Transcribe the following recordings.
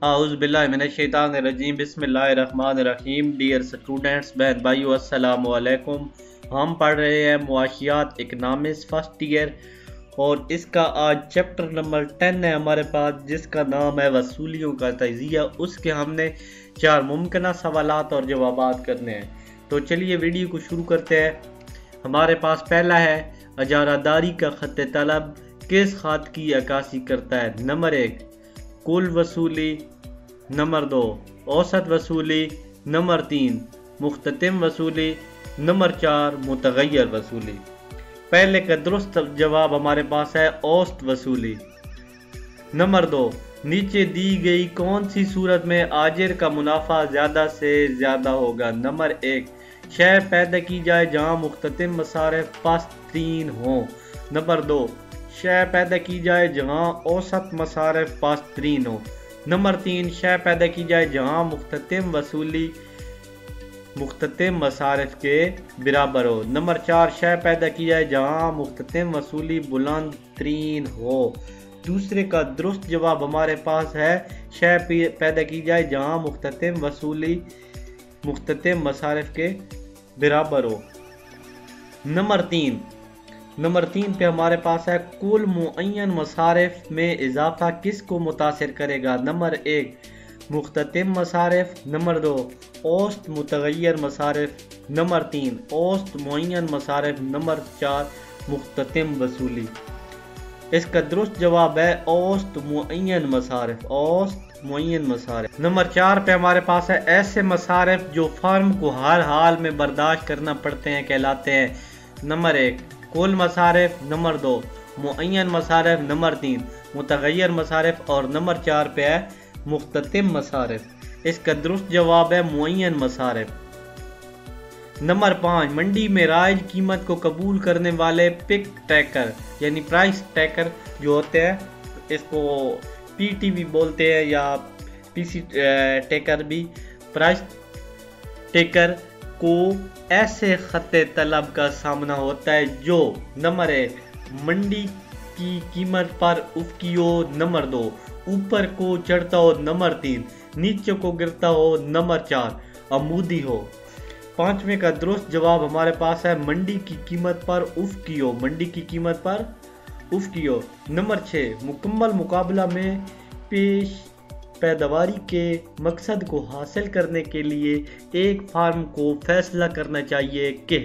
اعوذ باللہ من الشیطان الرجیم بسم اللہ الرحمن الرحیم۔ ڈیئر اسٹوڈنٹس، بہن بھائیو، السلام علیکم۔ ہم پڑھ رہے ہیں معاشیات اکنامکس فرسٹ ایئر، اور اس کا آج چیپٹر نمبر 10 ہے ہمارے پاس، جس کا نام ہے وصولیوں کا تجزیہ۔ اس کے ہم نے 4 ممکنہ سوالات اور جوابات کرنے ہیں۔ تو چلیے ویڈیو کو شروع کرتے ہیں۔ ہمارے پاس پہلا ہے، اجارہ داری کا خط طلب کس خط کی عکاسی کرتا ہے؟ نمبر 1 کل وصولی، نمبر 2 اوسط وصولی، نمبر 3 مختتم وصولی، نمبر 4 متغیر وصولی۔ پہلے کا درست جواب ہمارے پاس ہے اوسط وصولی۔ نمبر 2 نیچے دی گئی کون سی صورت میں آجر کا منافع زیادہ سے زیادہ ہوگا؟ نمبر 1 شے پیدا کی جائے جہاں مختتم مصارف پس 3 ہوں۔ نمبر 2 شے پیدا کی جائے جہاں اوسط مصارف پس 3 ہوں۔ نمبر 3 شے پیدا کی جائے جہاں مختتم وصولی مختتم مصارف کے برابر ہو۔ نمبر 4 شے پیدا کی جائے جہاں مختتم وصولی بلند ترین ہو۔ دوسرے کا درست جواب ہمارے پاس ہے شے پیدا کی جائے جہاں مختتم وصولی مختتم مصارف کے برابر ہو۔ نمبر 3 پہ ہمارے پاس ہے کل معین مصارف میں اضافہ کس کو متاثر کرے گا؟ نمبر 1 مختتم مصارف، نمبر 2 اوسط متغیر مصارف، نمبر 3 اوسط معین مصارف، نمبر 4 مختتم وصولی۔ اس کا درست جواب ہے اوسط معین مصارف، اوسط معین مصارف۔ نمبر 4 پہ ہمارے پاس ہے ایسے مصارف جو فرم کو ہر حال میں برداشت کرنا پڑتے ہیں کہلاتے ہیں۔ نمبر 1 کل مصارف، نمبر 2 معین مصارف، نمبر 3 متغیر مصارف، اور نمبر 4 پہ ہے مختتم مصارف۔ اس کا درست جواب ہے معین مصارف۔ نمبر 5 منڈی میں رائج قیمت کو قبول کرنے والے پک ٹیکر یعنی پرائس ٹیکر جو ہوتے ہیں، اس کو پی ٹی بھی بولتے ہیں یا پی سی ٹیکر بھی، پرائس ٹیکر کو ایسے خط طلب کا سامنا ہوتا ہے جو نمبر 1 منڈی کی قیمت پر افقی ہو، نمبر 2 اوپر کو چڑھتا ہو، نمبر 3 نیچے کو گرتا ہو، نمبر 4 عمودی ہو۔ 5ویں کا درست جواب ہمارے پاس ہے منڈی کی قیمت پر افقی ہو، منڈی کی قیمت پر افقی ہو۔ نمبر 6 مکمل مقابلہ میں پیش پیداواری کے مقصد کو حاصل کرنے کے لیے ایک فارم کو فیصلہ کرنا چاہیے کہ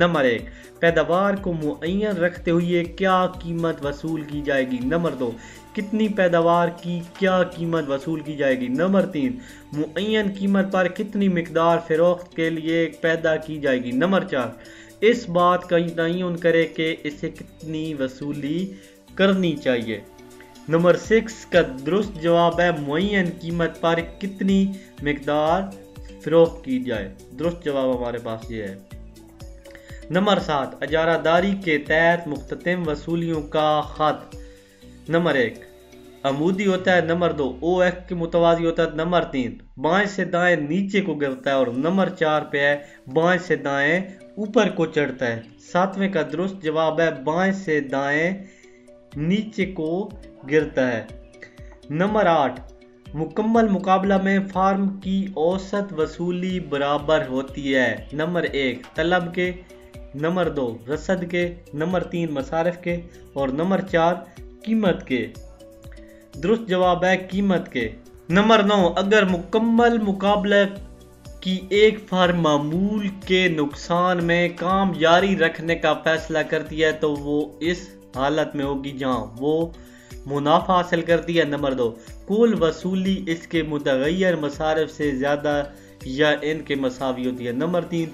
نمبر 1 پیداوار کو معین رکھتے ہوئے کیا قیمت وصول کی جائے گی، نمبر 2 کتنی پیداوار کی کیا قیمت وصول کی جائے گی، نمبر 3 معین قیمت پر کتنی مقدار فروخت کے لیے پیدا کی جائے گی، نمبر 4 اس بات کا تعین کرے کہ اسے کتنی وصولی کرنی چاہیے۔ نمبر 6 کا درست جواب ہے معین قیمت پر کتنی مقدار فروخت کی جائے۔ درست جواب ہمارے پاس یہ ہے۔ نمبر 7 اجارہ داری کے تحت مختتم وصولیوں کا خط نمبر 1 عمودی ہوتا ہے، نمبر 2 او ایف کے متوازی ہوتا ہے، نمبر 3 بائیں سے دائیں نیچے کو گرتا ہے، اور نمبر 4 پہ ہے بائیں سے دائیں اوپر کو چڑھتا ہے۔ 7ویں کا درست جواب ہے بائیں سے دائیں نیچے کو گرتا ہے۔ نمبر 8 مکمل مقابلہ میں فارم کی اوسط وصولی برابر ہوتی ہے، نمبر 1 طلب کے، نمبر 2 رصد کے، نمبر 3 مصارف کے، اور نمبر 4 قیمت کے۔ درست جواب ہے قیمت کے۔ نمبر 9 اگر مکمل مقابلہ کی ایک فارم معمول کے نقصان میں کام جاری رکھنے کا فیصلہ کرتی ہے تو وہ اس حالت میں ہوگی جہاں وہ منافع حاصل کرتی ہے۔ نمبر 2 کل وصولی اس کے متغیر مصارف سے زیادہ یا ان کے مساوی ہوتی ہے۔ نمبر 3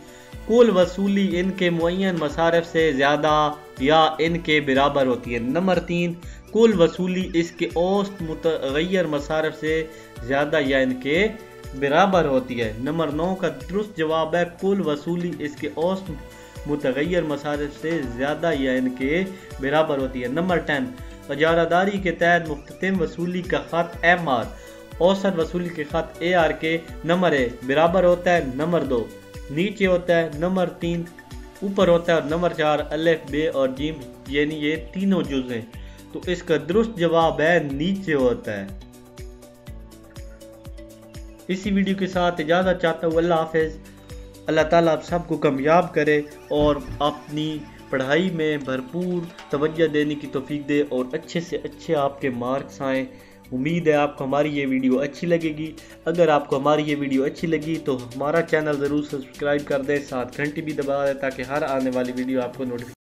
کل وصولی ان کے معین مصارف سے زیادہ یا ان کے برابر ہوتی ہے۔ نمبر 3 کل وصولی اس کے اوسط متغیر مصارف سے زیادہ یا ان کے برابر ہوتی ہے۔ نمبر 9 کا درست جواب ہے کل وصولی اس کے اوسط متغیر مصارف سے زیادہ یا ان کے برابر ہوتی ہے۔ نمبر 10 اجارہ داری کے تحت مختتم وصولی کا خط ایم آر اوسط وصولی کے خط اے آر کے نمبر 1 برابر ہوتا ہے، نمبر 2 نیچے ہوتا ہے، نمبر 3 اوپر ہوتا ہے، اور نمبر 4 الف بے اور جیم یعنی یہ تینوں جز ہیں۔ تو اس کا درست جواب ہے نیچے ہوتا ہے۔ اسی ویڈیو کے ساتھ اجازت چاہتا ہوں، اللہ حافظ۔ اللہ تعالیٰ آپ سب کو کامیاب کرے اور اپنی پڑھائی میں بھرپور توجہ دینے کی توفیق دے اور اچھے سے اچھے آپ کے مارکس آئیں۔ امید ہے آپ کو ہماری یہ ویڈیو اچھی لگے گی۔ اگر آپ کو ہماری یہ ویڈیو اچھی لگی تو ہمارا چینل ضرور سبسکرائب کر دیں، ساتھ گھنٹی بھی دبا دیں تاکہ ہر آنے والی ویڈیو آپ کو نوٹیفیکیشن